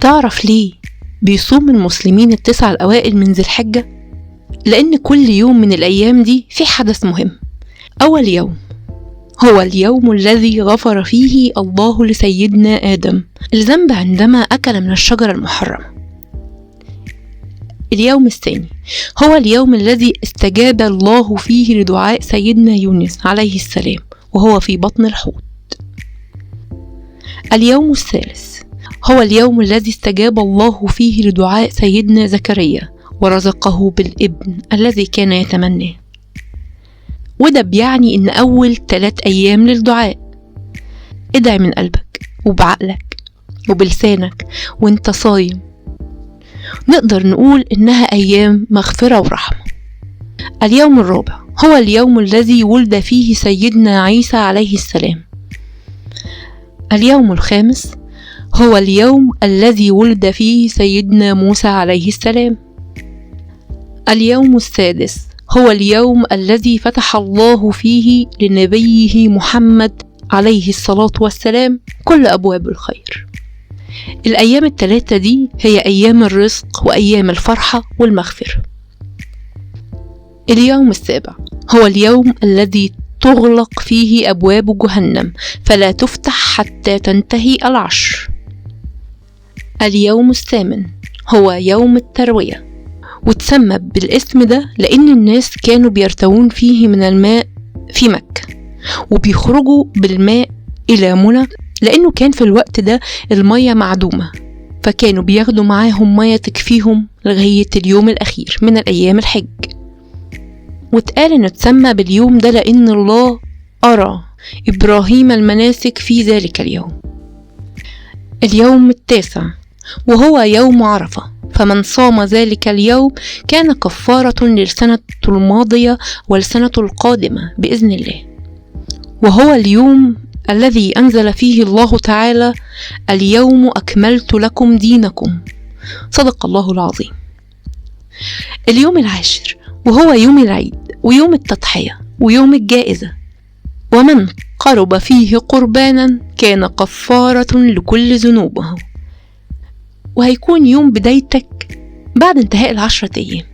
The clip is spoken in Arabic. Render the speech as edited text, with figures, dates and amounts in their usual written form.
تعرف ليه بيصوم المسلمين ال9 الأوائل من ذي الحجة؟ لأن كل يوم من الأيام دي في حدث مهم. أول يوم هو اليوم الذي غفر فيه الله لسيدنا آدم الذنب عندما أكل من الشجرة المحرمة. اليوم الثاني هو اليوم الذي استجاب الله فيه لدعاء سيدنا يونس عليه السلام وهو في بطن الحوت. اليوم الثالث هو اليوم الذي استجاب الله فيه لدعاء سيدنا زكريا ورزقه بالابن الذي كان يتمناه. وده بيعني إن أول 3 أيام للدعاء ادعي من قلبك وبعقلك وبلسانك وانت صايم. نقدر نقول إنها أيام مغفرة ورحمة. اليوم الرابع هو اليوم الذي ولد فيه سيدنا عيسى عليه السلام. اليوم الخامس هو اليوم الذي ولد فيه سيدنا موسى عليه السلام. اليوم السادس هو اليوم الذي فتح الله فيه لنبيه محمد عليه الصلاة والسلام كل أبواب الخير. الأيام ال3 دي هي أيام الرزق وأيام الفرحة والمغفرة. اليوم السابع هو اليوم الذي تغلق فيه أبواب جهنم فلا تفتح حتى تنتهي العشر. اليوم الثامن هو يوم التروية، وتسمى بالاسم ده لأن الناس كانوا بيرتوون فيه من الماء في مكة وبيخرجوا بالماء إلى منى، لأنه كان في الوقت ده المية معدومة، فكانوا بياخدوا معاهم مية تكفيهم لغاية اليوم الأخير من الأيام الحج. واتقال إنه تسمى باليوم ده لأن الله أرى إبراهيم المناسك في ذلك اليوم. اليوم التاسع وهو يوم عرفة، فمن صام ذلك اليوم كان كفارة للسنة الماضية والسنة القادمة بإذن الله. وهو اليوم الذي أنزل فيه الله تعالى اليوم أكملت لكم دينكم، صدق الله العظيم. اليوم العاشر وهو يوم العيد ويوم التضحية ويوم الجائزة، ومن قرب فيه قربانا كان كفارة لكل ذنوبه. وهيكون يوم بدايتك بعد انتهاء ال10 أيام.